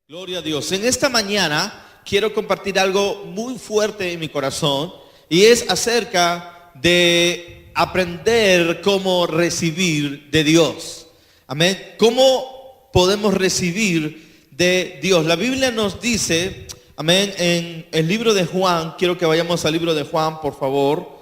Gloria a Dios. En esta mañana quiero compartir algo muy fuerte en mi corazón y es acerca de aprender cómo recibir de Dios. Amén. ¿Cómo podemos recibir de Dios? La Biblia nos dice, amén, en el libro de Juan, quiero que vayamos al libro de Juan, por favor.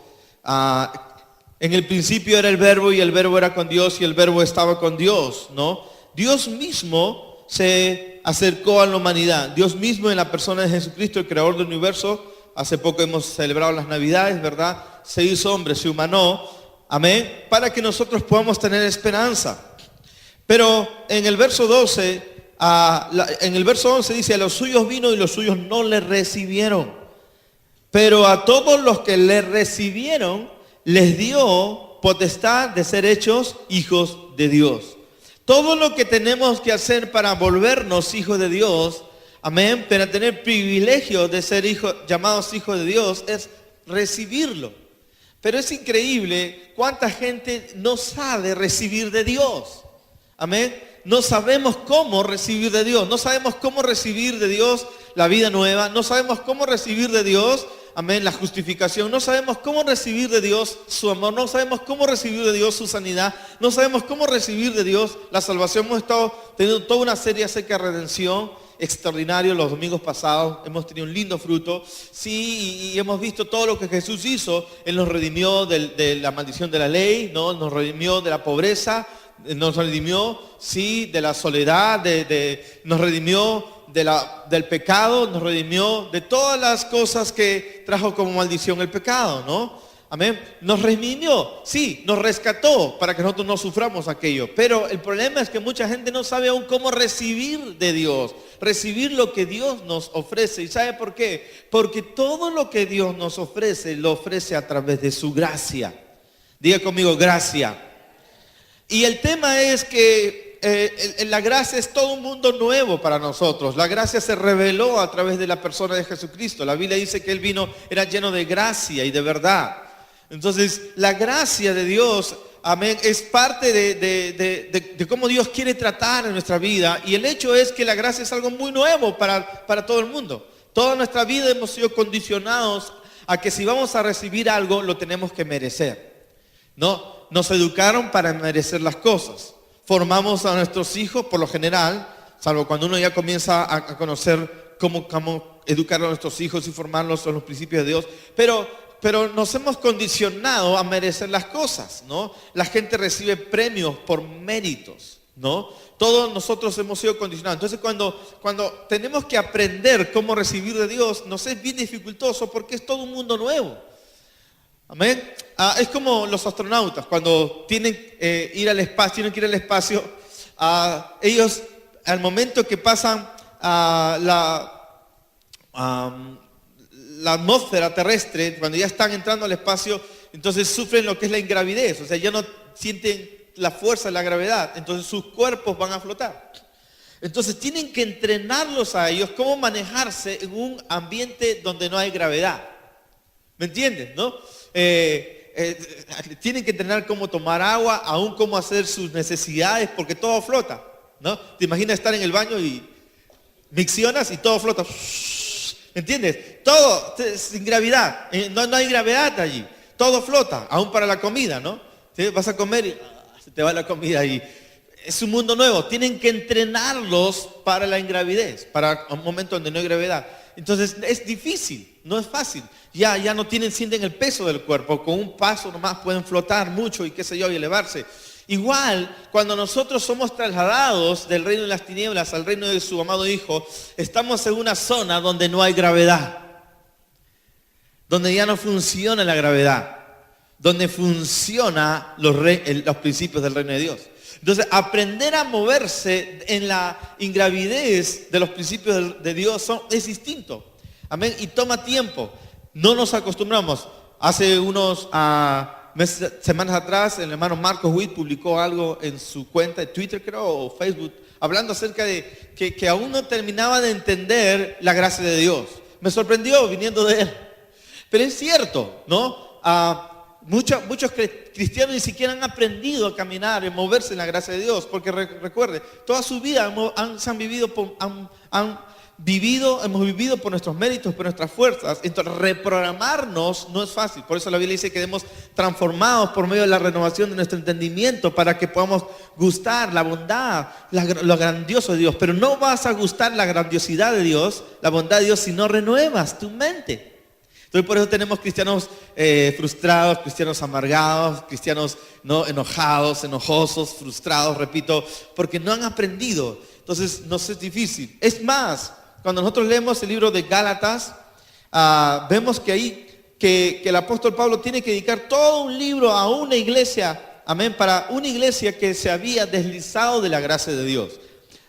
En el principio era el verbo y el verbo era con Dios y el verbo estaba con Dios, ¿no? Dios mismo se acercó a la humanidad. Dios mismo en la persona de Jesucristo, el creador del universo. Hace poco hemos celebrado las Navidades, ¿verdad? Se hizo hombre, se humanó, amén, para que nosotros podamos tener esperanza. Pero en el verso 12, en el verso 11 dice: a los suyos vino y los suyos no le recibieron. Pero a todos los que le recibieron, les dio potestad de ser hechos hijos de Dios. Todo lo que tenemos que hacer para volvernos hijos de Dios, amén, para tener privilegio de ser llamados hijos de Dios, es recibirlo. Pero es increíble cuánta gente no sabe recibir de Dios. Amén. No sabemos cómo recibir de Dios. No sabemos cómo recibir de Dios la vida nueva. No sabemos cómo recibir de Dios, amén, la justificación. No sabemos cómo recibir de Dios su amor. No sabemos cómo recibir de Dios su sanidad. No sabemos cómo recibir de Dios la salvación. Hemos estado teniendo toda una serie acerca de redención extraordinario los domingos pasados. Hemos tenido un lindo fruto. Sí, y hemos visto todo lo que Jesús hizo. Él nos redimió de la maldición de la ley, ¿no? Nos redimió de la pobreza. Nos redimió, sí, de la soledad, nos redimió del pecado, nos redimió de todas las cosas que trajo como maldición el pecado, ¿no? Amén. Nos redimió, sí, nos rescató para que nosotros no suframos aquello. Pero el problema es que mucha gente no sabe aún cómo recibir de Dios, recibir lo que Dios nos ofrece. ¿Y sabe por qué? Porque todo lo que Dios nos ofrece, lo ofrece a través de su gracia. Diga conmigo, gracia. Y el tema es que la gracia es todo un mundo nuevo para nosotros. La gracia se reveló a través de la persona de Jesucristo. La Biblia dice que Él vino, era lleno de gracia y de verdad. Entonces, la gracia de Dios, amén, es parte de cómo Dios quiere tratar en nuestra vida. Y el hecho es que la gracia es algo muy nuevo para todo el mundo. Toda nuestra vida hemos sido condicionados a que si vamos a recibir algo, lo tenemos que merecer, ¿no? Nos educaron para merecer las cosas. Formamos a nuestros hijos, por lo general, salvo cuando uno ya comienza a conocer cómo educar a nuestros hijos y formarlos en los principios de Dios. Pero nos hemos condicionado a merecer las cosas, ¿no? La gente recibe premios por méritos, ¿no? Todos nosotros hemos sido condicionados. Entonces cuando tenemos que aprender cómo recibir de Dios, nos es bien dificultoso porque es todo un mundo nuevo. Amén. Es como los astronautas cuando tienen ir al espacio, ellos al momento que pasan la atmósfera terrestre, cuando ya están entrando al espacio, entonces sufren lo que es la ingravidez, o sea, ya no sienten la fuerza de la gravedad, entonces sus cuerpos van a flotar. Entonces tienen que entrenarlos a ellos cómo manejarse en un ambiente donde no hay gravedad. ¿Me entiendes, no? Tienen que entrenar cómo tomar agua, aún cómo hacer sus necesidades, porque todo flota, ¿no? Te imaginas estar en el baño y miccionas y todo flota. ¿Me entiendes? Todo sin gravedad, no hay gravedad allí, todo flota, aún para la comida, ¿no? ¿Sí? Vas a comer y se te va la comida y es un mundo nuevo. Tienen que entrenarlos para la ingravidez, para un momento donde no hay gravedad. Entonces es difícil, no es fácil. Ya no sienten el peso del cuerpo. Con un paso nomás pueden flotar mucho y qué sé yo, y elevarse. Igual, cuando nosotros somos trasladados del reino de las tinieblas al reino de su amado Hijo, estamos en una zona donde no hay gravedad. Donde ya no funciona la gravedad. Donde funcionan los principios del reino de Dios. Entonces, aprender a moverse en la ingravidez de los principios de Dios es distinto. Amén. Y toma tiempo. No nos acostumbramos. Hace unos semanas atrás, el hermano Marcos Witt publicó algo en su cuenta de Twitter, creo, o Facebook, hablando acerca de que aún no terminaba de entender la gracia de Dios. Me sorprendió viniendo de él. Pero es cierto, ¿no? Muchos cristianos ni siquiera han aprendido a caminar y moverse en la gracia de Dios, porque recuerde, toda su vida hemos vivido por nuestros méritos, por nuestras fuerzas. Entonces reprogramarnos no es fácil. Por eso la Biblia dice que debemos transformados por medio de la renovación de nuestro entendimiento para que podamos gustar la bondad, lo grandioso de Dios. Pero no vas a gustar la grandiosidad de Dios, la bondad de Dios, si no renuevas tu mente. Entonces por eso tenemos cristianos frustrados, cristianos amargados, cristianos no enojados, enojosos, frustrados, repito, porque no han aprendido. Entonces nos es difícil. Es más, cuando nosotros leemos el libro de Gálatas, vemos que ahí que el apóstol Pablo tiene que dedicar todo un libro a una iglesia, amén, para una iglesia que se había deslizado de la gracia de Dios.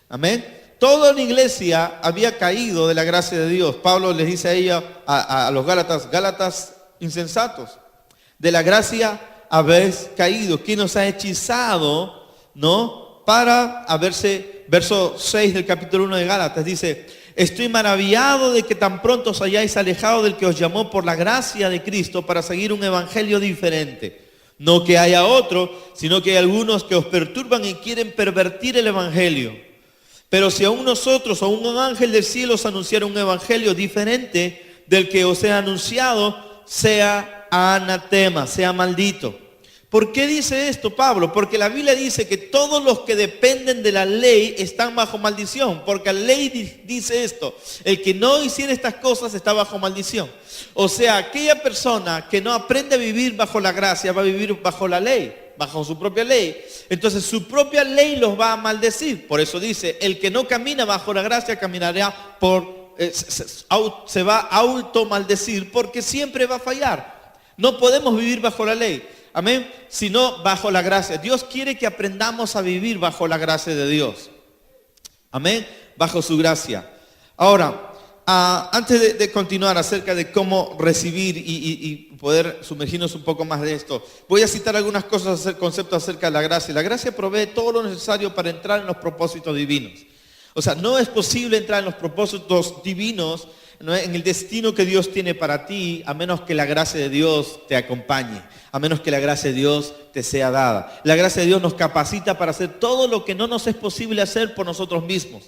Amén. Toda una iglesia había caído de la gracia de Dios. Pablo les dice a ella, a los Gálatas insensatos, de la gracia habéis caído. ¿Quién os ha hechizado, no? Para haberse, verso 6 del capítulo 1 de Gálatas, dice: estoy maravillado de que tan pronto os hayáis alejado del que os llamó por la gracia de Cristo para seguir un evangelio diferente. No que haya otro, sino que hay algunos que os perturban y quieren pervertir el evangelio. Pero si aún nosotros o un ángel del cielo os anunciara un evangelio diferente del que os he anunciado, sea anatema, sea maldito. ¿Por qué dice esto Pablo? Porque la Biblia dice que todos los que dependen de la ley están bajo maldición. Porque la ley dice esto: el que no hiciera estas cosas está bajo maldición. O sea, aquella persona que no aprende a vivir bajo la gracia va a vivir bajo la ley, bajo su propia ley. Entonces su propia ley los va a maldecir. Por eso dice: el que no camina bajo la gracia caminará se va a automaldecir, porque siempre va a fallar. No podemos vivir bajo la ley, amén, sino bajo la gracia. Dios quiere que aprendamos a vivir bajo la gracia de Dios, amén, bajo su gracia. Ahora, antes de continuar acerca de cómo recibir y poder sumergirnos un poco más de esto, voy a citar algunas cosas, conceptos acerca de la gracia. La gracia provee todo lo necesario para entrar en los propósitos divinos. O sea, no es posible entrar en los propósitos divinos, ¿no?, en el destino que Dios tiene para ti, a menos que la gracia de Dios te acompañe, a menos que la gracia de Dios te sea dada. La gracia de Dios nos capacita para hacer todo lo que no nos es posible hacer por nosotros mismos.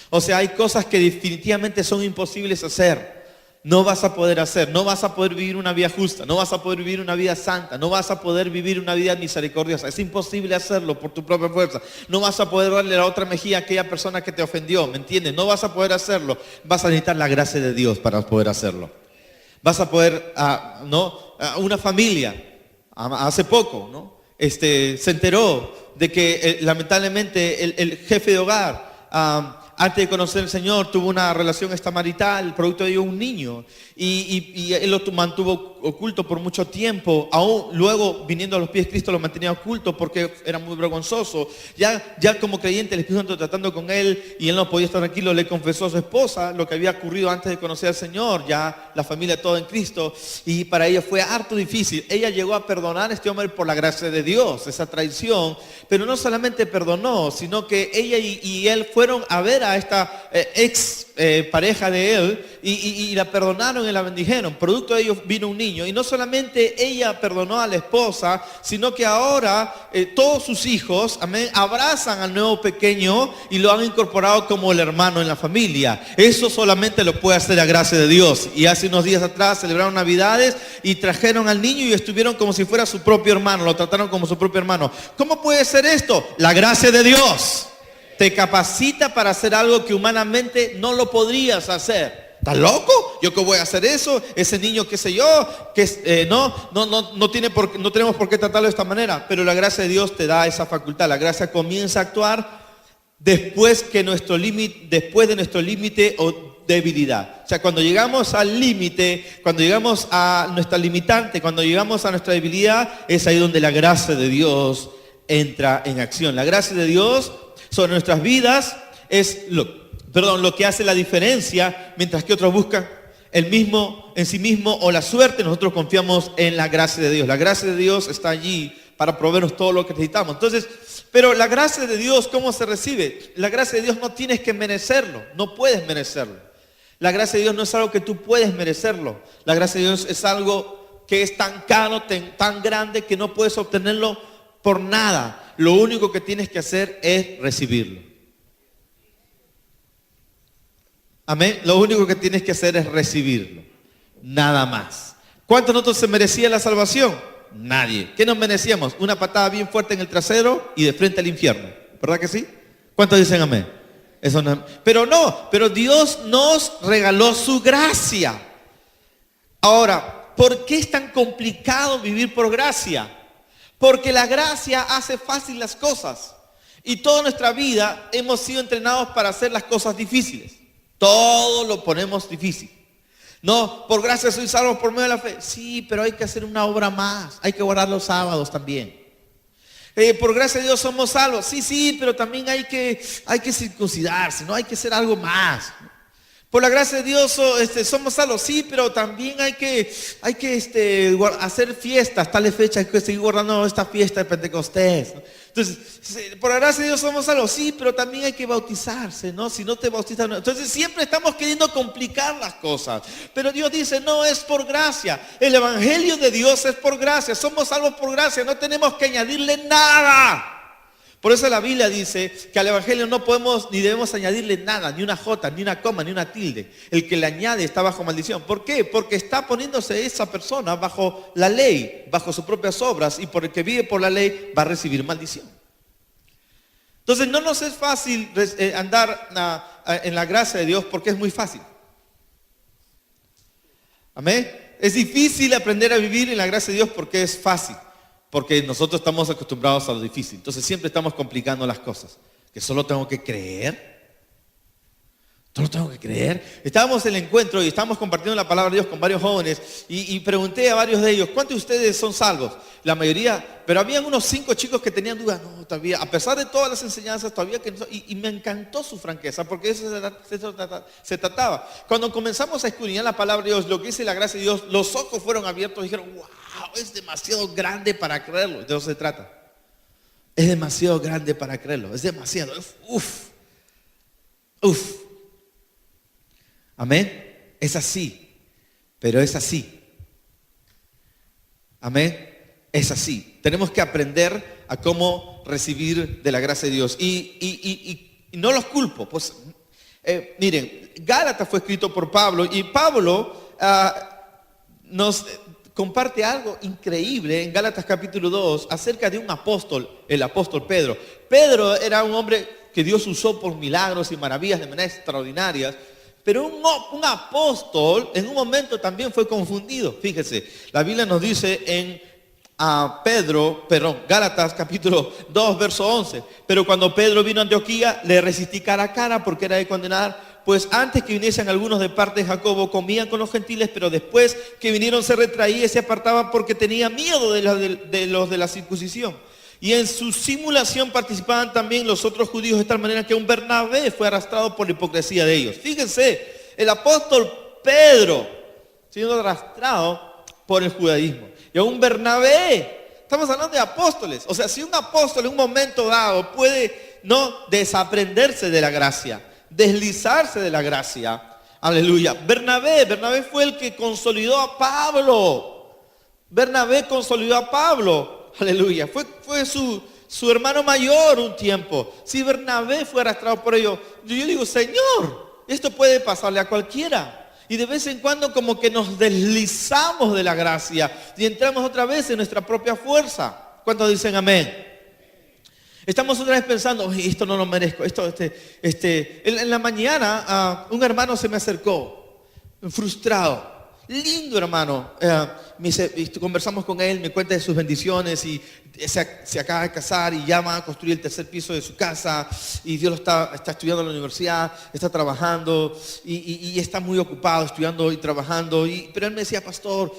O sea, hay cosas que definitivamente son imposibles hacer. No vas a poder hacer, no vas a poder vivir una vida justa, no vas a poder vivir una vida santa, no vas a poder vivir una vida misericordiosa. Es imposible hacerlo por tu propia fuerza. No vas a poder darle la otra mejilla a aquella persona que te ofendió, ¿me entiendes? No vas a poder hacerlo. Vas a necesitar la gracia de Dios para poder hacerlo. Vas a poder, una familia, hace poco, ¿no? Se enteró de que lamentablemente el jefe de hogar, antes de conocer al Señor, tuvo una relación extramarital, producto de ello un niño, y él lo mantuvo oculto por mucho tiempo. Aún luego, viniendo a los pies de Cristo, lo mantenía oculto porque era muy vergonzoso. Ya como creyente, el Espíritu Santo tratando con él, y él no podía estar tranquilo, le confesó a su esposa lo que había ocurrido antes de conocer al Señor, ya la familia toda en Cristo, y para ella fue harto difícil. Ella llegó a perdonar a este hombre por la gracia de Dios, esa traición, pero no solamente perdonó, sino que ella y él fueron a ver a esta ex pareja de él y la perdonaron y la bendijeron. Producto de ello vino un niño, y no solamente ella perdonó a la esposa, sino que ahora todos sus hijos, amén, abrazan al nuevo pequeño y lo han incorporado como el hermano en la familia. Eso solamente lo puede hacer la gracia de Dios. Y hace unos días atrás celebraron Navidades y trajeron al niño y estuvieron como si fuera su propio hermano, lo trataron como su propio hermano. ¿Cómo puede ser esto? La gracia de Dios te capacita para hacer algo que humanamente no lo podrías hacer. ¿Estás loco? ¿Yo qué voy a hacer eso? Ese niño, qué sé yo, que no tenemos por qué tratarlo de esta manera. Pero la gracia de Dios te da esa facultad. La gracia comienza a actuar después de nuestro límite o debilidad. O sea, cuando llegamos al límite, cuando llegamos a nuestra limitante, cuando llegamos a nuestra debilidad, es ahí donde la gracia de Dios entra en acción. La gracia de Dios sobre nuestras vidas es lo que hace la diferencia. Mientras que otros buscan el mismo en sí mismo o la suerte, nosotros confiamos en la gracia de Dios. La gracia de Dios está allí para proveernos todo lo que necesitamos. Entonces, pero la gracia de Dios, ¿cómo se recibe? La gracia de Dios no tienes que merecerlo, no puedes merecerlo. La gracia de Dios no es algo que tú puedes merecerlo. La gracia de Dios es algo que es tan caro, tan grande, que no puedes obtenerlo por nada. Lo único que tienes que hacer es recibirlo. Amén. Lo único que tienes que hacer es recibirlo. Nada más. ¿Cuántos de nosotros se merecía la salvación? Nadie. ¿Qué nos merecíamos? Una patada bien fuerte en el trasero y de frente al infierno. ¿Verdad que sí? ¿Cuántos dicen amén? Eso no, pero Dios nos regaló su gracia. Ahora, ¿por qué es tan complicado vivir por gracia? Porque la gracia hace fácil las cosas. Y toda nuestra vida hemos sido entrenados para hacer las cosas difíciles. Todo lo ponemos difícil. No, por gracia soy salvo por medio de la fe. Sí, pero hay que hacer una obra más. Hay que guardar los sábados también. Por gracia de Dios somos salvos. Sí, pero también hay que circuncidarse, ¿no? Hay que hacer algo más. Por la gracia de Dios somos salvos. Sí, pero también hay que hacer fiestas. Tales fechas, hay que seguir guardando esta fiesta de Pentecostés, ¿no? Entonces, por la gracia de Dios somos salvos. Sí, pero también hay que bautizarse, ¿no? Si no te bautizas, no. Entonces siempre estamos queriendo complicar las cosas. Pero Dios dice, no, es por gracia. El evangelio de Dios es por gracia. Somos salvos por gracia. No tenemos que añadirle nada. Por eso la Biblia dice que al evangelio no podemos ni debemos añadirle nada, ni una jota, ni una coma, ni una tilde. El que le añade está bajo maldición. ¿Por qué? Porque está poniéndose esa persona bajo la ley, bajo sus propias obras, y por el que vive por la ley va a recibir maldición. Entonces no nos es fácil andar en la gracia de Dios porque es muy fácil. Amén. Es difícil aprender a vivir en la gracia de Dios porque es fácil. Porque nosotros estamos acostumbrados a lo difícil. Entonces siempre estamos complicando las cosas. Que solo tengo que creer. Solo tengo que creer. Estábamos en el encuentro y estábamos compartiendo la palabra de Dios con varios jóvenes. Y pregunté a varios de ellos, ¿cuántos de ustedes son salvos? La mayoría, pero habían unos 5 chicos que tenían dudas. No, todavía, a pesar de todas las enseñanzas, todavía que no. Y me encantó su franqueza, porque eso se trataba. Cuando comenzamos a escudriñar la palabra de Dios, lo que dice la gracia de Dios, los ojos fueron abiertos y dijeron, wow, es demasiado grande para creerlo. De eso se trata. Es demasiado grande para creerlo. Es demasiado. Uf. Amén. Es así. Pero es así. Amén. Es así. Tenemos que aprender a cómo recibir de la gracia de Dios. Y no los culpo. Pues, miren, Gálatas fue escrito por Pablo. Y Pablo nos comparte algo increíble en Gálatas capítulo 2 acerca de un apóstol, el apóstol Pedro. Pedro era un hombre que Dios usó por milagros y maravillas de manera extraordinarias. Pero un apóstol en un momento también fue confundido. Fíjese, la Biblia nos dice en Gálatas capítulo 2 verso 11. Pero cuando Pedro vino a Antioquía, le resistí cara a cara porque era de condenar. Pues antes que viniesen algunos de parte de Jacobo, comían con los gentiles, pero después que vinieron se retraía y se apartaba porque tenía miedo de los de la circuncisión. Y en su simulación participaban también los otros judíos de tal manera que un Bernabé fue arrastrado por la hipocresía de ellos. Fíjense, el apóstol Pedro siendo arrastrado por el judaísmo. Y a un Bernabé, estamos hablando de apóstoles. O sea, si un apóstol en un momento dado puede no desaprenderse de la gracia, deslizarse de la gracia, aleluya. Bernabé fue el que consolidó a Pablo. Bernabé consolidó a Pablo. Aleluya, fue su hermano mayor un tiempo. Si Bernabé fue arrastrado por ello, yo digo, Señor, esto puede pasarle a cualquiera. Y de vez en cuando como que nos deslizamos de la gracia y entramos otra vez en nuestra propia fuerza. ¿Cuántos dicen amén? Estamos otra vez pensando, esto no lo merezco. En la mañana un hermano se me acercó, frustrado. Lindo hermano, conversamos con él, me cuenta de sus bendiciones y se acaba de casar y ya va a construir el 3er piso de su casa y Dios lo está estudiando en la universidad, está trabajando y está muy ocupado estudiando y trabajando. Pero él me decía, pastor,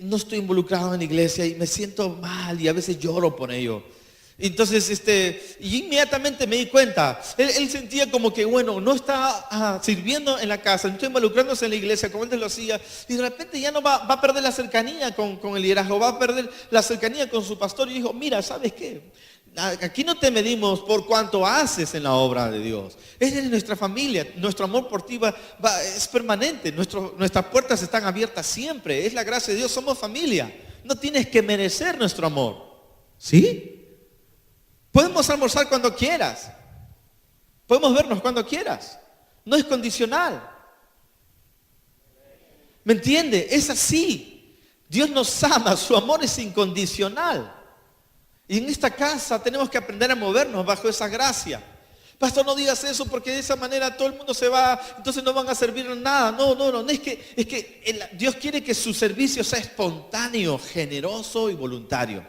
no estoy involucrado en la iglesia y me siento mal y a veces lloro por ello. Entonces, y inmediatamente me di cuenta, él sentía como que, bueno, no está sirviendo en la casa, no está involucrándose en la iglesia como antes lo hacía, y de repente ya no va a perder la cercanía con el liderazgo, va a perder la cercanía con su pastor, y dijo, mira, ¿sabes qué? aquí no te medimos por cuánto haces en la obra de Dios. Es nuestra familia. Nuestro amor por ti es permanente. Nuestras puertas están abiertas siempre. Es la gracia de Dios. Somos familia. No tienes que merecer nuestro amor. ¿Sí? Podemos almorzar cuando quieras. Podemos vernos cuando quieras. No es condicional. ¿Me entiende? Es así. Dios nos ama. Su amor es incondicional. Y en esta casa tenemos que aprender a movernos bajo esa gracia. Pastor, no digas eso porque de esa manera todo el mundo se va, entonces no van a servir en nada. No, es que Dios quiere que su servicio sea espontáneo, generoso y voluntario.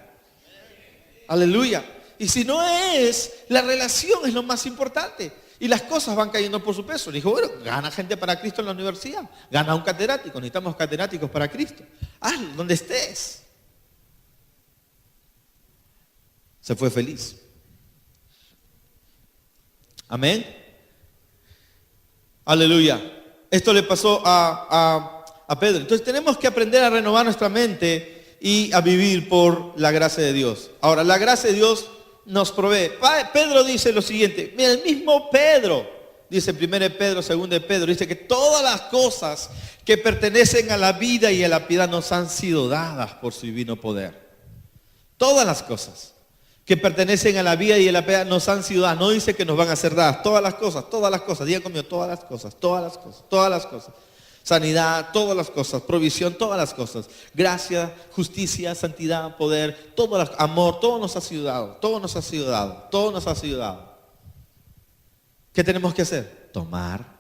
Aleluya. Y si no es, la relación es lo más importante. Y las cosas van cayendo por su peso. Le dijo, bueno, gana gente para Cristo en la universidad. Gana un catedrático. Necesitamos catedráticos para Cristo. Hazlo donde estés. Se fue feliz. Amén. Aleluya. Esto le pasó a Pedro. Entonces tenemos que aprender a renovar nuestra mente y a vivir por la gracia de Dios. Ahora, la gracia de Dios nos provee. Pedro dice lo siguiente. Mira, el mismo Pedro dice 1 Pedro, 2 Pedro, dice que todas las cosas que pertenecen a la vida y a la piedad nos han sido dadas por su divino poder. Todas las cosas que pertenecen a la vida y a la piedad nos han sido dadas. No dice que nos van a ser dadas. Todas las cosas. Diga conmigo, todas las cosas. Sanidad, todas las cosas. Provisión, todas las cosas. Gracia, justicia, santidad, poder, amor, todo nos ha sido dado. Todo nos ha sido dado. ¿Qué tenemos que hacer? Tomar.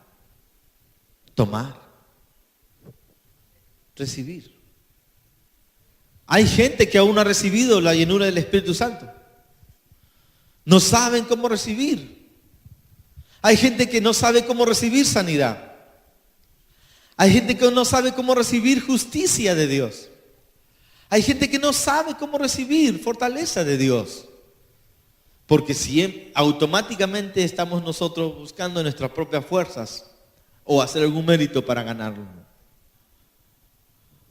Recibir. Hay gente que aún no ha recibido la llenura del Espíritu Santo. No saben cómo recibir. Hay gente que no sabe cómo recibir sanidad. Hay gente que no sabe cómo recibir justicia de Dios. Hay gente que no sabe cómo recibir fortaleza de Dios. Porque si automáticamente estamos nosotros buscando nuestras propias fuerzas o hacer algún mérito para ganarlo.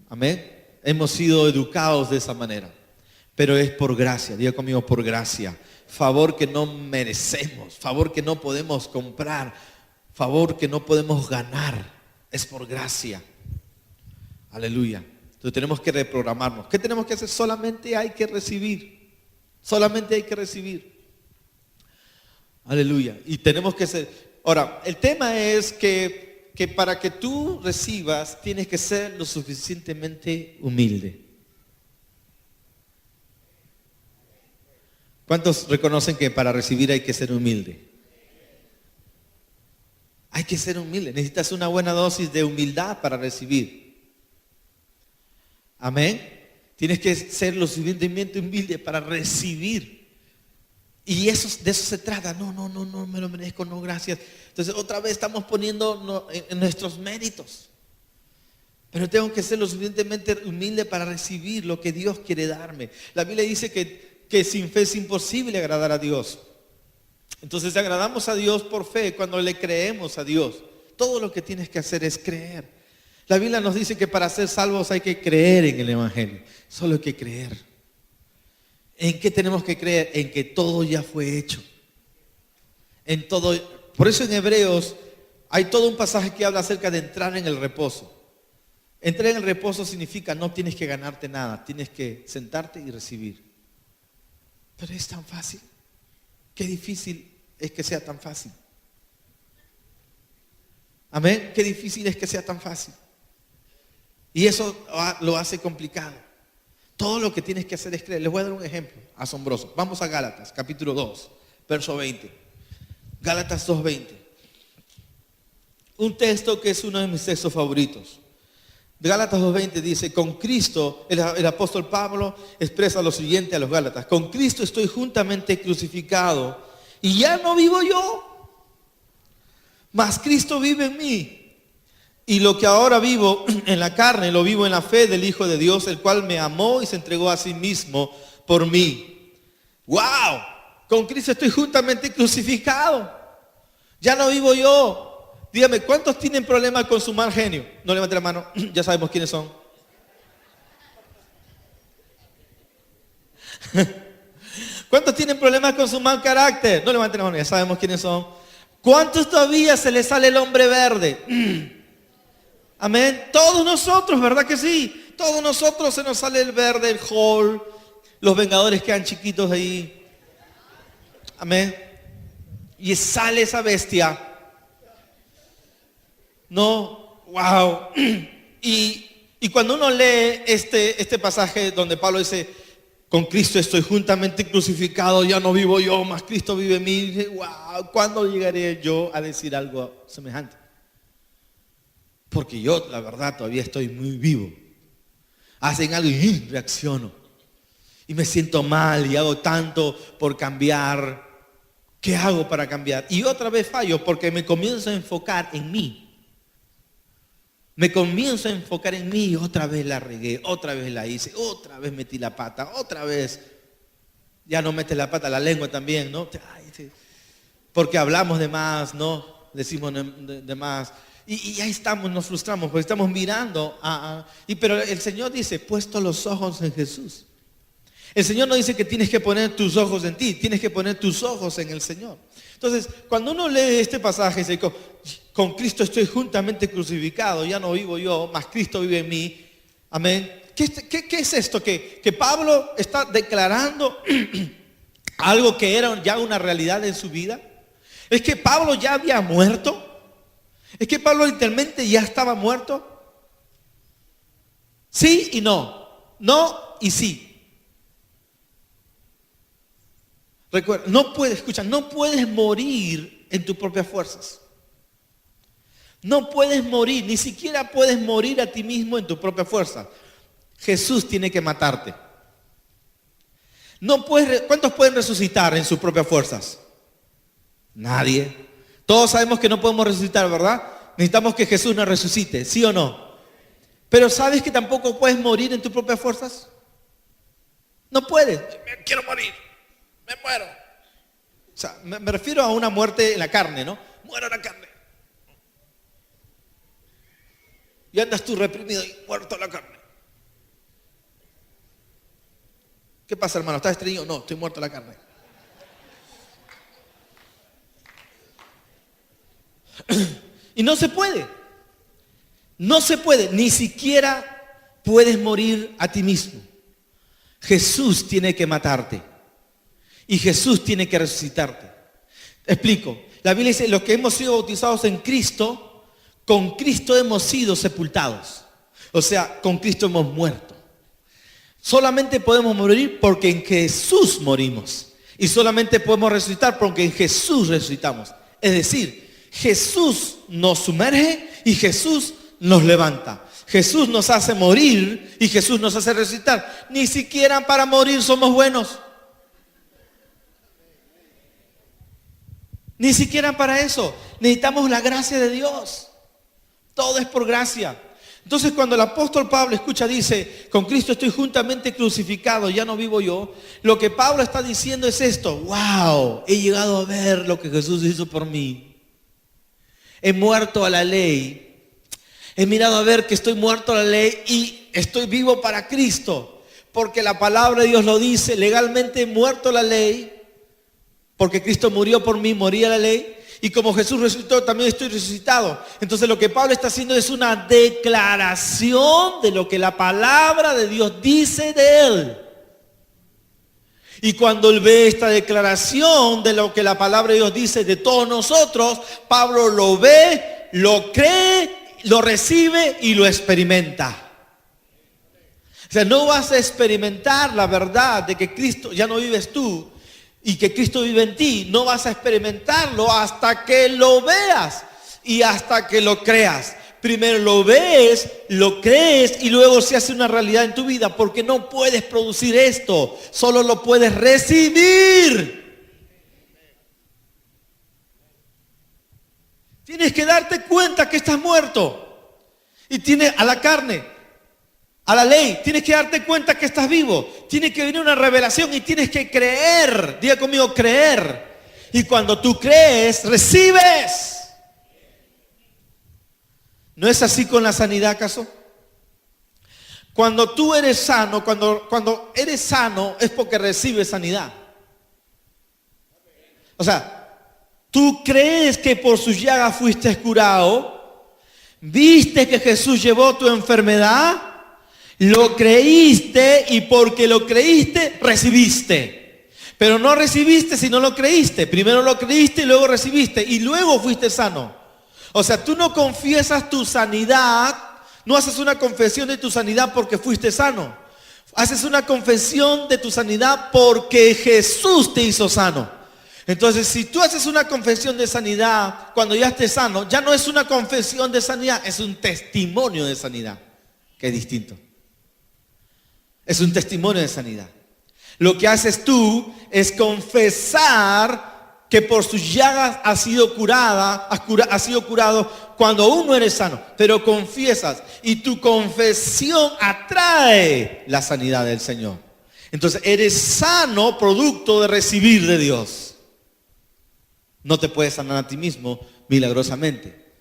Amén. Hemos sido educados de esa manera. Pero es por gracia. Diga conmigo, por gracia. Favor que no merecemos. Favor que no podemos comprar. Favor que no podemos ganar. Es por gracia. Aleluya. Entonces tenemos que reprogramarnos. ¿Qué tenemos que hacer? Solamente hay que recibir. Solamente hay que recibir. Aleluya. Y tenemos que ser. Ahora, el tema es que para que tú recibas tienes que ser lo suficientemente humilde. ¿Cuántos reconocen que para recibir hay que ser humilde? Hay que ser humilde. Necesitas una buena dosis de humildad para recibir. Amén. Tienes que ser lo suficientemente humilde para recibir. Y de eso se trata. No me lo merezco, no, gracias. Entonces otra vez estamos poniendo en nuestros méritos. Pero tengo que ser lo suficientemente humilde para recibir lo que Dios quiere darme. La Biblia dice que sin fe es imposible agradar a Dios. Entonces agradamos a Dios por fe cuando le creemos a Dios. Todo lo que tienes que hacer es creer. La Biblia nos dice que para ser salvos hay que creer en el Evangelio. Solo hay que creer. ¿En qué tenemos que creer? En que todo ya fue hecho. En todo. Por eso en Hebreos hay todo un pasaje que habla acerca de entrar en el reposo. Entrar en el reposo significa no tienes que ganarte nada, tienes que sentarte y recibir. Pero es tan fácil. Qué difícil es que sea tan fácil. Amén. Qué difícil es que sea tan fácil. Y eso lo hace complicado. Todo lo que tienes que hacer es creer. Les voy a dar un ejemplo asombroso. Vamos a Gálatas, capítulo 2, verso 20. Gálatas 2:20. Un texto que es uno de mis textos favoritos. Gálatas 2:20 dice, con Cristo, el apóstol Pablo expresa lo siguiente a los Gálatas. Con Cristo estoy juntamente crucificado y ya no vivo yo, mas Cristo vive en mí. Y lo que ahora vivo en la carne, lo vivo en la fe del Hijo de Dios, el cual me amó y se entregó a sí mismo por mí. ¡Wow! Con Cristo estoy juntamente crucificado. Ya no vivo yo. Dígame, ¿cuántos tienen problemas con su mal genio? No levante la mano, ya sabemos quiénes son. ¿Cuántos tienen problemas con su mal carácter? No levanten la mano, ya sabemos quiénes son. ¿Cuántos todavía se les sale el hombre verde? Amén. Todos nosotros, ¿verdad que sí? Todos nosotros se nos sale el verde, el Hulk, los Vengadores quedan chiquitos ahí. Amén. Y sale esa bestia. No, wow. Y cuando uno lee este pasaje donde Pablo dice, con Cristo estoy juntamente crucificado, ya no vivo yo, mas Cristo vive en mí. Dice, wow, ¿cuándo llegaré yo a decir algo semejante? Porque yo, la verdad, todavía estoy muy vivo. Hacen algo y reacciono. Y me siento mal y hago tanto por cambiar. ¿Qué hago para cambiar? Y otra vez fallo porque me comienzo a enfocar en mí. Me comienzo a enfocar en mí y otra vez la regué, otra vez la hice, otra vez metí la pata, otra vez. Ya no metes la pata, la lengua también, ¿no? Ay, sí. Porque hablamos de más, ¿no? Decimos de más. Y ahí estamos, nos frustramos porque estamos mirando. Pero el Señor dice, puesto los ojos en Jesús. El Señor no dice que tienes que poner tus ojos en ti, tienes que poner tus ojos en el Señor. Entonces, cuando uno lee este pasaje, dice, con Cristo estoy juntamente crucificado, ya no vivo yo, mas Cristo vive en mí. Amén. ¿Qué es esto? Que Pablo está declarando algo que era ya una realidad en su vida. Es que Pablo ya había muerto. Es que Pablo literalmente ya estaba muerto. Sí y no. No y sí. Recuerda, no puedes morir en tus propias fuerzas. No puedes morir, ni siquiera puedes morir a ti mismo en tu propia fuerza. Jesús tiene que matarte. ¿Cuántos pueden resucitar en sus propias fuerzas? Nadie. Todos sabemos que no podemos resucitar, ¿verdad? Necesitamos que Jesús nos resucite, ¿sí o no? Pero ¿sabes que tampoco puedes morir en tus propias fuerzas? No puedes. Quiero morir. Me muero. O sea, me refiero a una muerte en la carne, ¿no? Muero en la carne. Y andas tú reprimido y muerto en la carne. ¿Qué pasa, hermano? ¿Estás estreñido? No, estoy muerto en la carne. Y no se puede. No se puede. Ni siquiera puedes morir a ti mismo. Jesús tiene que matarte. Y Jesús tiene que resucitarte. Te explico. La Biblia dice, los que hemos sido bautizados en Cristo, con Cristo hemos sido sepultados. O sea, con Cristo hemos muerto. Solamente podemos morir porque en Jesús morimos. Y solamente podemos resucitar porque en Jesús resucitamos. Es decir, Jesús nos sumerge y Jesús nos levanta. Jesús nos hace morir y Jesús nos hace resucitar. Ni siquiera para morir somos buenos. Ni siquiera para eso. Necesitamos la gracia de Dios. Todo es por gracia. Entonces cuando el apóstol Pablo dice, con Cristo estoy juntamente crucificado, ya no vivo yo. Lo que Pablo está diciendo es esto. Wow, he llegado a ver lo que Jesús hizo por mí. He muerto a la ley. He mirado a ver que estoy muerto a la ley y estoy vivo para Cristo. Porque la palabra de Dios lo dice, legalmente he muerto a la ley. Porque Cristo murió por mí, moría la ley. Y como Jesús resucitó, también estoy resucitado. Entonces lo que Pablo está haciendo es una declaración de lo que la palabra de Dios dice de él. Y cuando él ve esta declaración de lo que la palabra de Dios dice de todos nosotros, Pablo lo ve, lo cree, lo recibe y lo experimenta. O sea, no vas a experimentar la verdad de que Cristo ya no vives tú y que Cristo vive en ti. No vas a experimentarlo hasta que lo veas y hasta que lo creas. Primero lo ves, lo crees y luego se hace una realidad en tu vida, porque no puedes producir esto, solo lo puedes recibir. Tienes que darte cuenta que estás muerto y tienes a la carne, a la ley, tienes que darte cuenta que estás vivo. Tiene que venir una revelación y tienes que creer. Diga conmigo, creer. Y cuando tú crees, recibes. ¿No es así con la sanidad, acaso? Cuando tú eres sano, cuando eres sano es porque recibes sanidad. O sea, tú crees que por sus llagas fuiste curado, viste que Jesús llevó tu enfermedad, lo creíste y porque lo creíste, recibiste. Pero no recibiste si no lo creíste. Primero lo creíste y luego recibiste y luego fuiste sano. O sea, tú no confiesas tu sanidad, no haces una confesión de tu sanidad porque fuiste sano. Haces una confesión de tu sanidad porque Jesús te hizo sano. Entonces, si tú haces una confesión de sanidad cuando ya estés sano, ya no es una confesión de sanidad, es un testimonio de sanidad, que es distinto. Es un testimonio de sanidad. Lo que haces tú es confesar que por sus llagas has sido curado cuando aún no eres sano, pero confiesas y tu confesión atrae la sanidad del Señor. Entonces eres sano producto de recibir de Dios. No te puedes sanar a ti mismo milagrosamente.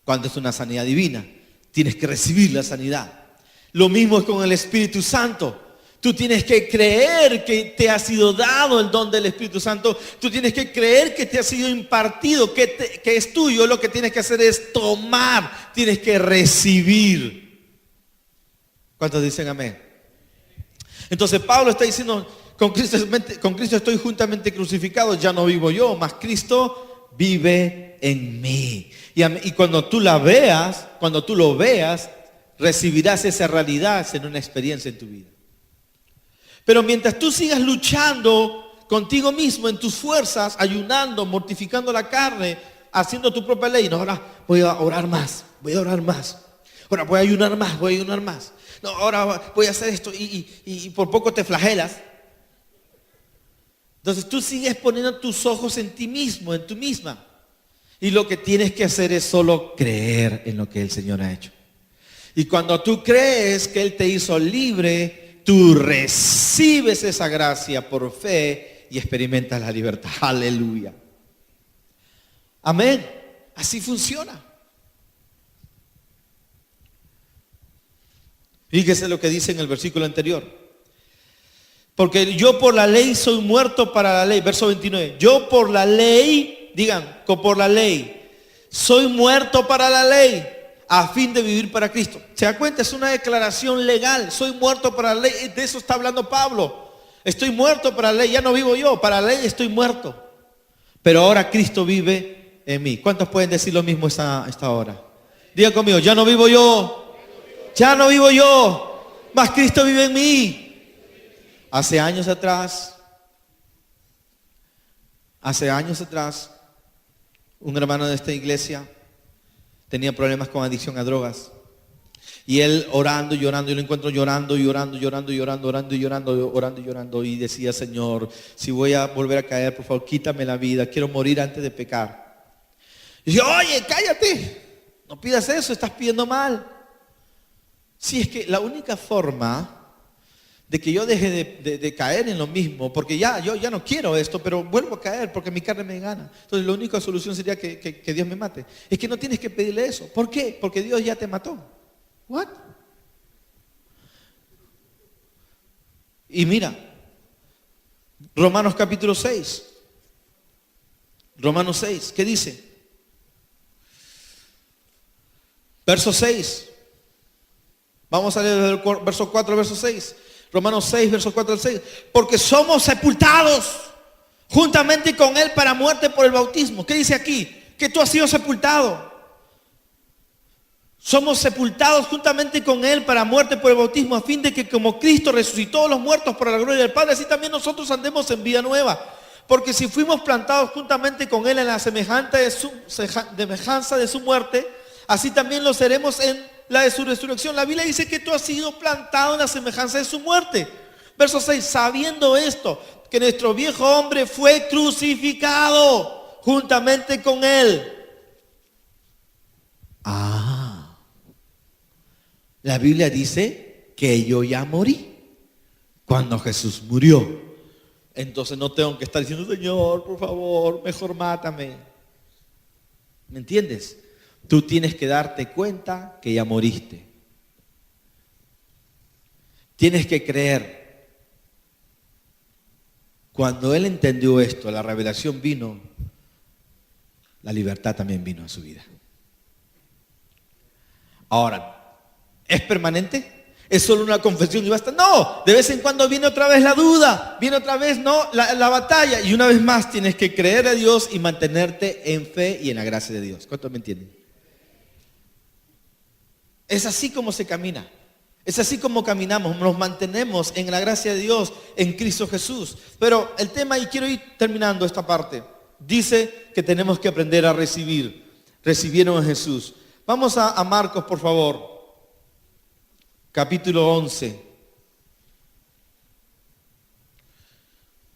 Cuando es una sanidad divina, tienes que recibir la sanidad. Lo mismo es con el Espíritu Santo. Tú tienes que creer que te ha sido dado el don del Espíritu Santo. Tú tienes que creer que te ha sido impartido, que es tuyo. Lo que tienes que hacer es tomar. Tienes que recibir. ¿Cuántos dicen amén? Entonces Pablo está diciendo, con Cristo estoy juntamente crucificado. Ya no vivo yo, mas Cristo vive en mí. Y cuando tú la veas, cuando tú lo veas, recibirás esa realidad en una experiencia en tu vida. Pero mientras tú sigas luchando contigo mismo en tus fuerzas, ayunando, mortificando la carne, haciendo tu propia ley, no, ahora voy a orar más, ahora voy a ayunar más, no, ahora voy a hacer esto y por poco te flagelas. Entonces tú sigues poniendo tus ojos en ti mismo, en tú misma. Y lo que tienes que hacer es solo creer en lo que el Señor ha hecho. Y cuando tú crees que Él te hizo libre, tú recibes esa gracia por fe y experimentas la libertad. Aleluya. Amén. Así funciona. Fíjese lo que dice en el versículo anterior. Porque yo por la ley soy muerto para la ley. Verso 29. Yo por la ley, digan, por la ley, soy muerto para la ley, a fin de vivir para Cristo. ¿Se da cuenta? Es una declaración legal. Soy muerto para la ley. De eso está hablando Pablo. Estoy muerto para la ley. Ya no vivo yo. Para la ley estoy muerto. Pero ahora Cristo vive en mí. ¿Cuántos pueden decir lo mismo esta hora? Digan conmigo, ya no vivo yo. Ya no vivo yo. Mas Cristo vive en mí. Hace años atrás, un hermano de esta iglesia tenía problemas con adicción a drogas. Y él orando, llorando, yo lo encuentro llorando. Y decía, Señor, si voy a volver a caer, por favor, quítame la vida. Quiero morir antes de pecar. Y dice, oye, cállate. No pidas eso, estás pidiendo mal. Sí, es que la única forma de que yo deje de caer en lo mismo, porque yo ya no quiero esto, pero vuelvo a caer porque mi carne me gana. Entonces la única solución sería que Dios me mate. Es que no tienes que pedirle eso. ¿Por qué? Porque Dios ya te mató. ¿What? Y mira, Romanos capítulo 6. Romanos 6, ¿qué dice? Verso 6. Vamos a leer el verso 4, verso 6. Romanos 6, versos 4 al 6. Porque somos sepultados juntamente con Él para muerte por el bautismo. ¿Qué dice aquí? Que tú has sido sepultado. Somos sepultados juntamente con Él para muerte por el bautismo, a fin de que como Cristo resucitó a los muertos para la gloria del Padre, así también nosotros andemos en vida nueva. Porque si fuimos plantados juntamente con Él en la semejanza de su muerte, así también lo seremos en la de su resurrección. La Biblia dice que tú has sido plantado en la semejanza de su muerte. Verso 6, sabiendo esto, que nuestro viejo hombre fue crucificado juntamente con Él. La Biblia dice que yo ya morí cuando Jesús murió. Entonces no tengo que estar diciendo, Señor, por favor, mejor mátame. ¿Me entiendes? Tú tienes que darte cuenta que ya moriste. Tienes que creer. Cuando él entendió esto, la revelación vino, la libertad también vino a su vida. Ahora, ¿es permanente? ¿Es solo una confesión y basta? No, de vez en cuando viene otra vez la duda, viene otra vez la batalla. Y una vez más tienes que creer a Dios y mantenerte en fe y en la gracia de Dios. ¿Cuántos me entienden? Es así como se camina. Es así como caminamos, nos mantenemos en la gracia de Dios, en Cristo Jesús. Pero el tema, y quiero ir terminando esta parte, dice que tenemos que aprender a recibir. Recibieron a Jesús. Vamos a Marcos, por favor. Capítulo 11.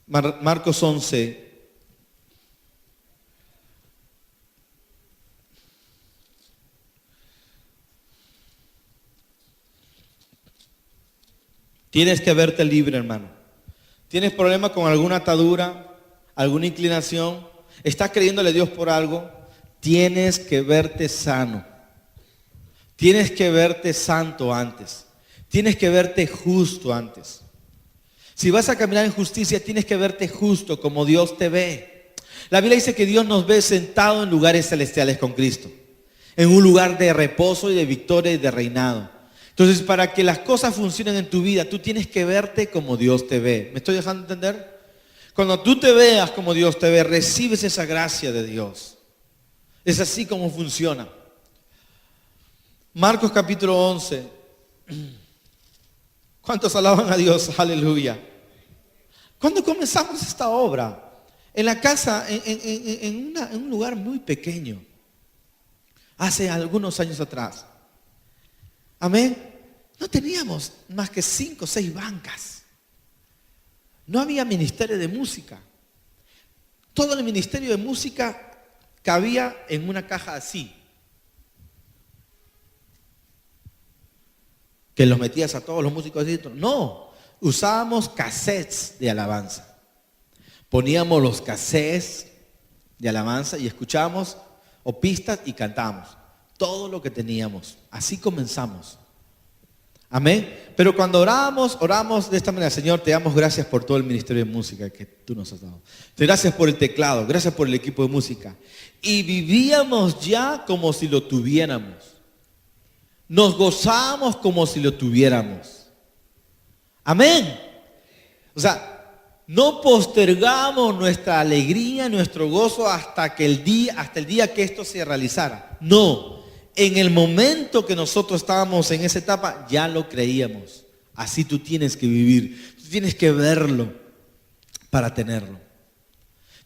Marcos 11. Tienes que verte libre, hermano. ¿Tienes problema con alguna atadura, alguna inclinación? ¿Estás creyéndole a Dios por algo? Tienes que verte sano. Tienes que verte santo antes. Tienes que verte justo antes. Si vas a caminar en justicia, tienes que verte justo como Dios te ve. La Biblia dice que Dios nos ve sentado en lugares celestiales con Cristo. En un lugar de reposo y de victoria y de reinado. Entonces, para que las cosas funcionen en tu vida, tú tienes que verte como Dios te ve. ¿Me estoy dejando entender? Cuando tú te veas como Dios te ve, recibes esa gracia de Dios. Es así como funciona. Marcos capítulo 11. ¿Cuántos alaban a Dios? Aleluya. ¿Cuándo comenzamos esta obra? En la casa, en un lugar muy pequeño. Hace algunos años atrás. Amén. No teníamos más que 5 o 6 bancas. No había ministerio de música. Todo el ministerio de música cabía en una caja así. Que los metías a todos los músicos dentro. No, usábamos cassettes de alabanza. Poníamos los cassettes de alabanza y escuchábamos o pistas y cantábamos. Todo lo que teníamos. Así comenzamos. Amén. Pero cuando oramos de esta manera: Señor, te damos gracias por todo el ministerio de música que tú nos has dado. Te gracias por el teclado, gracias por el equipo de música. Y vivíamos ya como si lo tuviéramos. Nos gozábamos como si lo tuviéramos. Amén. O sea, no postergamos nuestra alegría, nuestro gozo hasta el día que esto se realizara. No. En el momento que nosotros estábamos en esa etapa, ya lo creíamos. Así tú tienes que vivir. Tú tienes que verlo para tenerlo.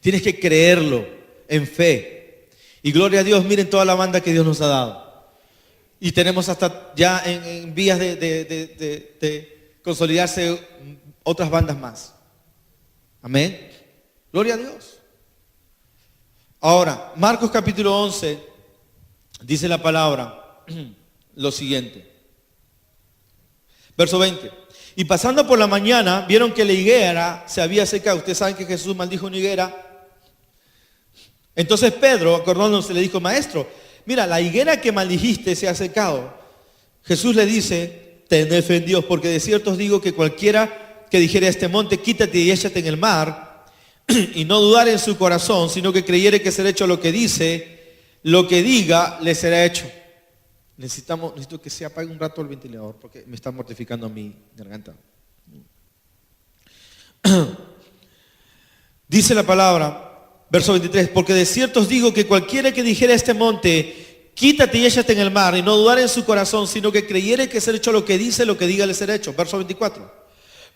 Tienes que creerlo en fe. Y gloria a Dios, miren toda la banda que Dios nos ha dado. Y tenemos hasta ya en vías de consolidarse otras bandas más. Amén. Gloria a Dios. Ahora, Marcos capítulo 11. Dice la palabra lo siguiente. Verso 20. Y pasando por la mañana, vieron que la higuera se había secado. Ustedes saben que Jesús maldijo una higuera. Entonces Pedro, acordándose, le dijo: Maestro, mira, la higuera que maldijiste se ha secado. Jesús le dice: tened fe en Dios, porque de cierto os digo que cualquiera que dijere a este monte, quítate y échate en el mar, y no dudar en su corazón, sino que creyere que será hecho lo que dice, lo que diga le será hecho. Necesito que se apague un rato el ventilador porque me está mortificando mi garganta. Dice la palabra, verso 23, porque de cierto os digo que cualquiera que dijera a este monte, quítate y échate en el mar, y no dudar en su corazón, sino que creyere que será hecho lo que dice, lo que diga le será hecho. Verso 24.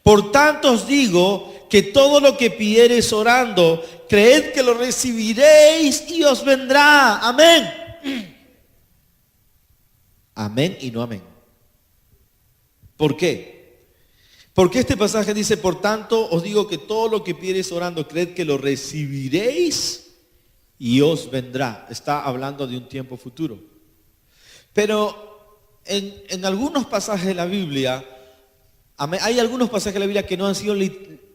Por tanto os digo que todo lo que pidiereis orando, creed que lo recibiréis y os vendrá. Amén. Amén y no amén. ¿Por qué? Porque este pasaje dice: por tanto os digo que todo lo que pidiereis orando, creed que lo recibiréis y os vendrá. Está hablando de un tiempo futuro. Pero en algunos pasajes de la Biblia, hay algunos pasajes de la Biblia que no han sido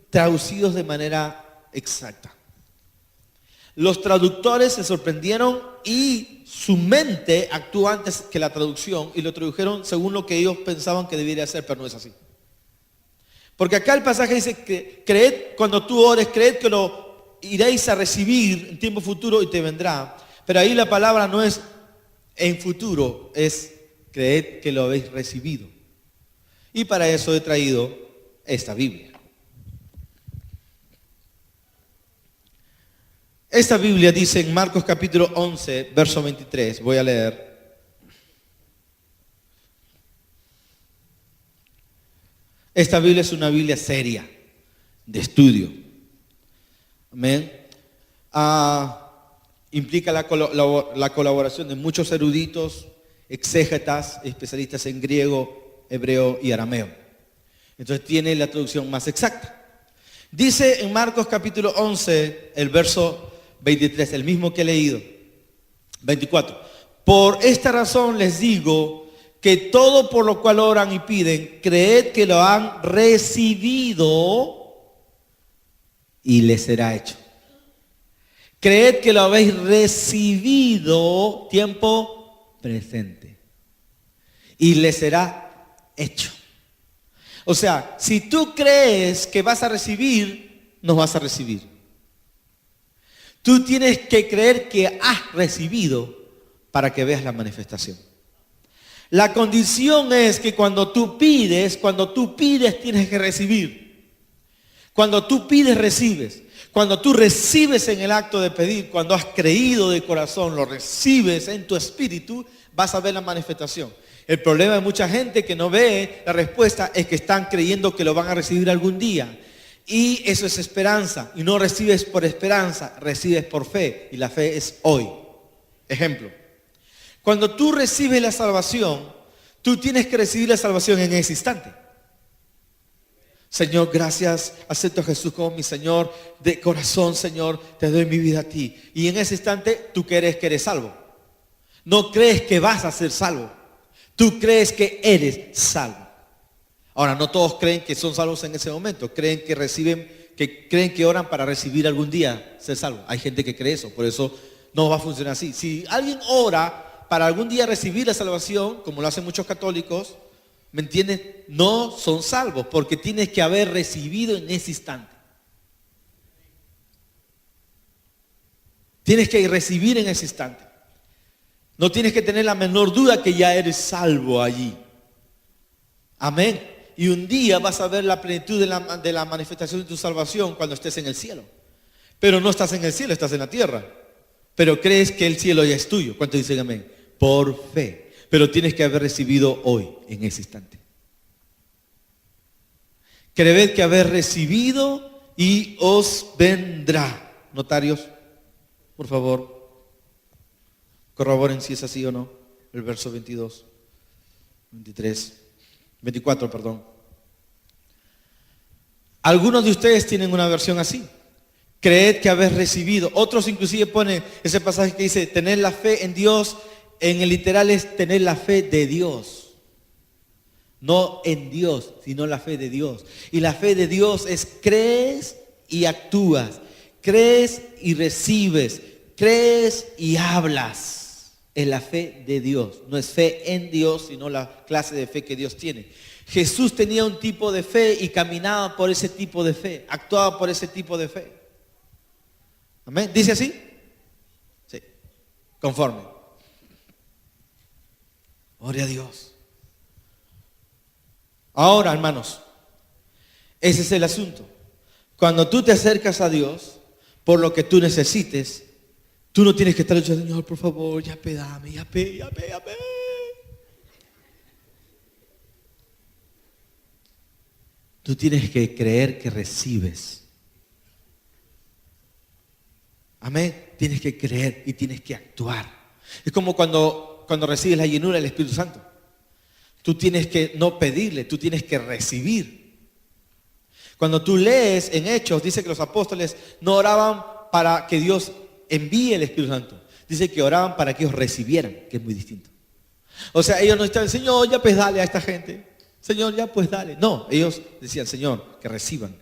traducidos de manera exacta. Los traductores se sorprendieron y su mente actuó antes que la traducción y lo tradujeron según lo que ellos pensaban que debería ser, pero no es así. Porque acá el pasaje dice que creed cuando tú ores, creed que lo iréis a recibir en tiempo futuro y te vendrá. Pero ahí la palabra no es en futuro, es creed que lo habéis recibido. Y para eso he traído esta Biblia. Esta Biblia dice en Marcos capítulo 11, verso 23, voy a leer. Esta Biblia es una Biblia seria, de estudio. Amén. Implica la colaboración de muchos eruditos, exégetas, especialistas en griego, hebreo y arameo. Entonces tiene la traducción más exacta. Dice en Marcos capítulo 11, el verso 23, el mismo que he leído. 24. Por esta razón les digo que todo por lo cual oran y piden, creed que lo han recibido y les será hecho. Creed que lo habéis recibido, tiempo presente, y les será hecho. O sea, si tú crees que vas a recibir, no vas a recibir. Tú tienes que creer que has recibido para que veas la manifestación. La condición es que cuando tú pides tienes que recibir. Cuando tú pides, recibes. Cuando tú recibes en el acto de pedir, cuando has creído de corazón, lo recibes en tu espíritu, vas a ver la manifestación. El problema de mucha gente que no ve la respuesta es que están creyendo que lo van a recibir algún día. Y eso es esperanza. Y no recibes por esperanza, recibes por fe. Y la fe es hoy. Ejemplo. Cuando tú recibes la salvación, tú tienes que recibir la salvación en ese instante. Señor, gracias, acepto a Jesús como mi Señor de corazón, Señor, te doy mi vida a ti. Y en ese instante tú crees que eres salvo. No crees que vas a ser salvo. Tú crees que eres salvo. Ahora, no todos creen que son salvos en ese momento. Creen que oran para recibir algún día ser salvo. Hay gente que cree eso, por eso no va a funcionar así. Si alguien ora para algún día recibir la salvación, como lo hacen muchos católicos, ¿me entiendes? No son salvos porque tienes que haber recibido en ese instante. Tienes que recibir en ese instante. No tienes que tener la menor duda que ya eres salvo allí. Amén. Y un día vas a ver la plenitud de la manifestación de tu salvación cuando estés en el cielo. Pero no estás en el cielo, estás en la tierra. Pero crees que el cielo ya es tuyo. ¿Cuántos dicen amén? Por fe. Pero tienes que haber recibido hoy, en ese instante. Creed que haber recibido y os vendrá. Notarios, por favor, corroboren si es así o no. El verso 22, 23, 24, perdón. Algunos de ustedes tienen una versión así. Creed que habéis recibido. Otros inclusive ponen ese pasaje que dice, tener la fe en Dios. En el literal es tener la fe de Dios. No en Dios, sino la fe de Dios. Y la fe de Dios es crees y actúas. Crees y recibes. Crees y hablas. Es la fe de Dios. No es fe en Dios, sino la clase de fe que Dios tiene. Jesús tenía un tipo de fe y caminaba por ese tipo de fe. Actuaba por ese tipo de fe. ¿Amén? ¿Dice así? Sí. Conforme. Gloria a Dios. Ahora, hermanos, ese es el asunto. Cuando tú te acercas a Dios por lo que tú necesites, tú no tienes que estar diciendo, Señor, por favor, ya dame, ya. Tú tienes que creer que recibes. Amén. Tienes que creer y tienes que actuar. Es como cuando recibes la llenura del Espíritu Santo. Tú tienes que no pedirle, tú tienes que recibir. Cuando tú lees en Hechos, dice que los apóstoles no oraban para que Dios envíe el Espíritu Santo. Dice que oraban para que ellos recibieran, que es muy distinto. O sea, ellos no estaban, Señor, ya pues dale a esta gente. Señor, ya pues dale. No, ellos decían, Señor, que reciban,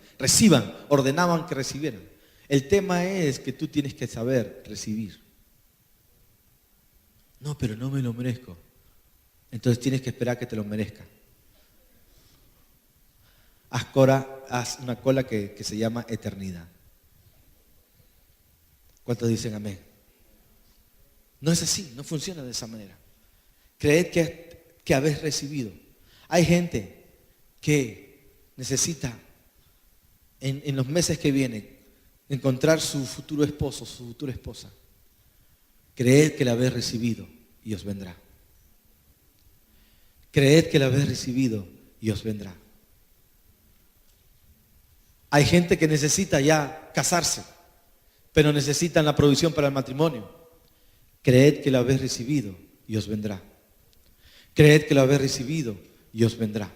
ordenaban que recibieran. El tema es que tú tienes que saber recibir. No, pero no me lo merezco. Entonces tienes que esperar que te lo merezca. haz una cola que se llama eternidad. ¿Cuántos dicen amén? No es así, no funciona de esa manera. Creed que habéis recibido. Hay gente que necesita en los meses que vienen encontrar su futuro esposo, su futura esposa. Creed que la habéis recibido y os vendrá. Creed que la habéis recibido y os vendrá. Hay gente que necesita ya casarse, pero necesitan la provisión para el matrimonio. Creed que la habéis recibido y os vendrá. Creed que la habéis recibido y os vendrá.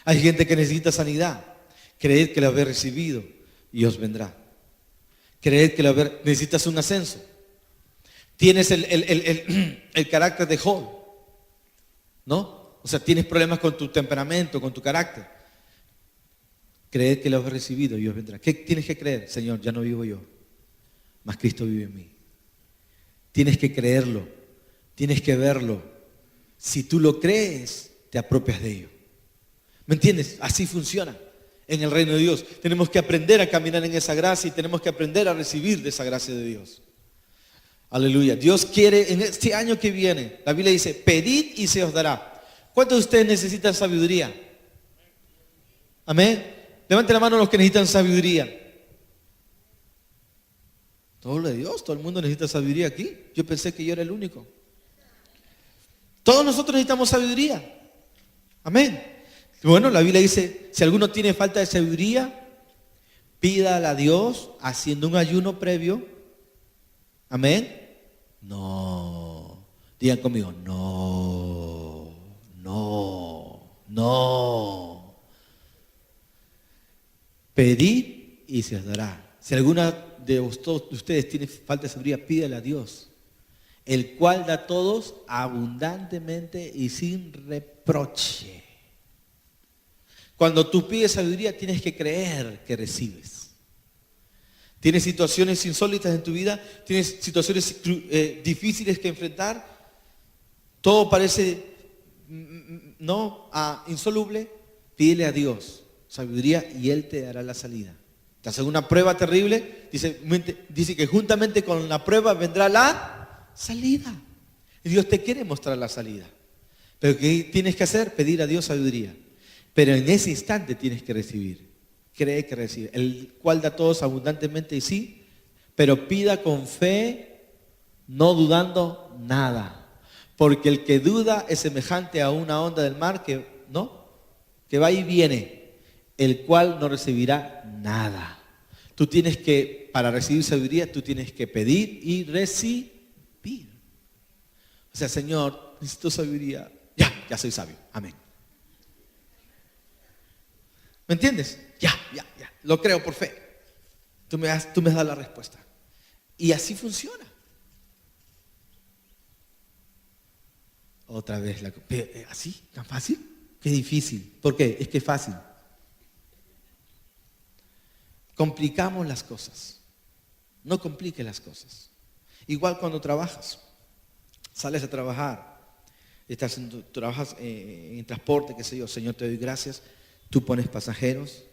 Hay gente que necesita sanidad. Creed que la habéis recibido y os vendrá. Creed que necesitas un ascenso. Tienes el carácter de Job, ¿no? O sea, tienes problemas con tu temperamento, con tu carácter. Creed que lo habéis recibido y os vendrá. ¿Qué tienes que creer? Señor, ya no vivo yo, mas Cristo vive en mí. Tienes que creerlo, tienes que verlo. Si tú lo crees, te apropias de ello. ¿Me entiendes? Así funciona en el reino de Dios. Tenemos que aprender a caminar en esa gracia y tenemos que aprender a recibir de esa gracia de Dios. Aleluya. Dios quiere en este año que viene, la Biblia dice, pedid y se os dará. ¿Cuántos de ustedes necesitan sabiduría? Amén. Levanten la mano los que necesitan sabiduría. Todo lo de Dios, todo el mundo necesita sabiduría aquí. Yo pensé que yo era el único. Todos nosotros necesitamos sabiduría. Amén. Bueno, la Biblia dice, si alguno tiene falta de sabiduría, pídala a Dios haciendo un ayuno previo. Amén. No. Digan conmigo, no. Pedid y se os dará. Si alguna de ustedes tiene falta de sabiduría, pídale a Dios, el cual da a todos abundantemente y sin reproche. Cuando tú pides sabiduría, tienes que creer que recibes. Tienes situaciones insólitas en tu vida, tienes situaciones difíciles que enfrentar, todo parece insoluble, pídele a Dios sabiduría y Él te dará la salida. Te hace una prueba terrible, dice que juntamente con la prueba vendrá la salida. Y Dios te quiere mostrar la salida. Pero ¿qué tienes que hacer? Pedir a Dios sabiduría. Pero en ese instante tienes que recibir. Cree que recibe. El cual da a todos abundantemente y sí, pero pida con fe, no dudando nada. Porque el que duda es semejante a una onda del mar que va y viene, el cual no recibirá nada. Tú tienes que, para recibir sabiduría, tú tienes que pedir y recibir. O sea, Señor, necesito sabiduría. Ya soy sabio. Amén. ¿Me entiendes? Ya. Lo creo por fe. Tú me das la respuesta. Y así funciona. Otra vez, ¿así? ¿Tan fácil? Qué difícil. ¿Por qué? Es que es fácil. Complicamos las cosas. No compliques las cosas. Igual cuando trabajas. Sales a trabajar. Trabajas en transporte, qué sé yo. Señor, te doy gracias. Tú pones pasajeros.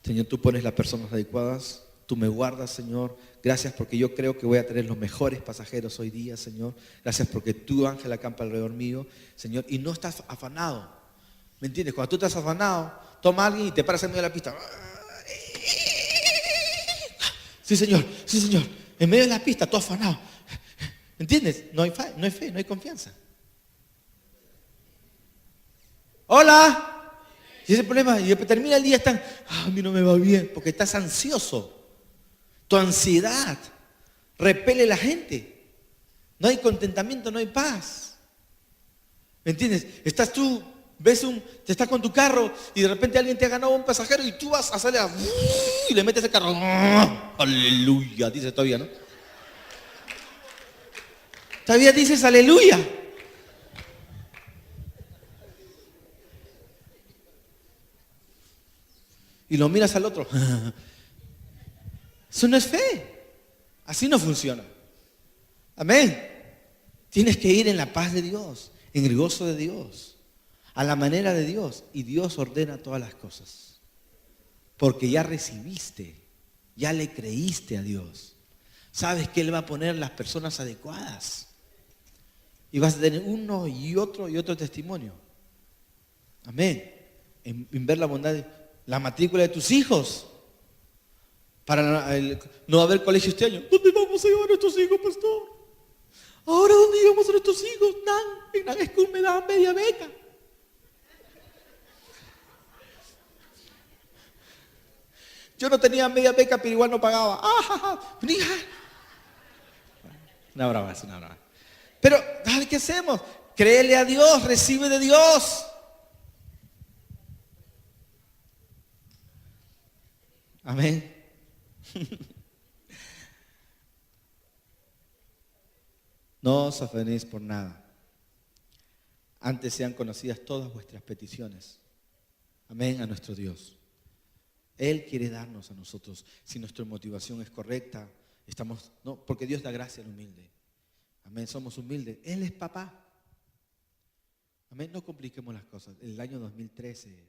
Señor, tú pones las personas adecuadas. Tú me guardas, Señor. Gracias porque yo creo que voy a tener los mejores pasajeros hoy día, Señor. Gracias porque tú, ángel, acampa alrededor mío, Señor. Y no estás afanado. ¿Me entiendes? Cuando tú estás afanado, toma a alguien y te paras en medio de la pista. Sí, Señor. En medio de la pista, tú afanado. ¿Entiendes? No hay fe, no hay confianza. Hola. Y ese problema, y después termina el día, a mí no me va bien, porque estás ansioso. Tu ansiedad repele a la gente. No hay contentamiento, no hay paz. ¿Me entiendes? Estás tú, te estás con tu carro y de repente alguien te ha ganado un pasajero y tú vas a salir y le metes el carro. Aleluya, dice todavía, ¿no? Todavía dices aleluya. Y lo miras al otro. Eso no es fe. Así no funciona. Amén. Tienes que ir en la paz de Dios, en el gozo de Dios. a la manera de Dios. Y Dios ordena todas las cosas. Porque ya recibiste, ya le creíste a Dios. Sabes que Él va a poner las personas adecuadas. Y vas a tener uno y otro testimonio. Amén. En ver la bondad de la matrícula de tus hijos. Para no haber colegio este año. ¿Dónde vamos a llevar a nuestros hijos, pastor? ¿Ahora dónde llevamos a nuestros hijos? En la school me daban media beca. Yo no tenía media beca, pero igual no pagaba. Una brava. Pero, ¿qué hacemos? Créele a Dios, recibe de Dios. Amén. No os afanéis por nada. Antes sean conocidas todas vuestras peticiones. Amén, a nuestro Dios. Él quiere darnos a nosotros, si nuestra motivación es correcta, porque Dios da gracia al humilde. Amén, somos humildes. Él es papá. Amén, no compliquemos las cosas. El año 2013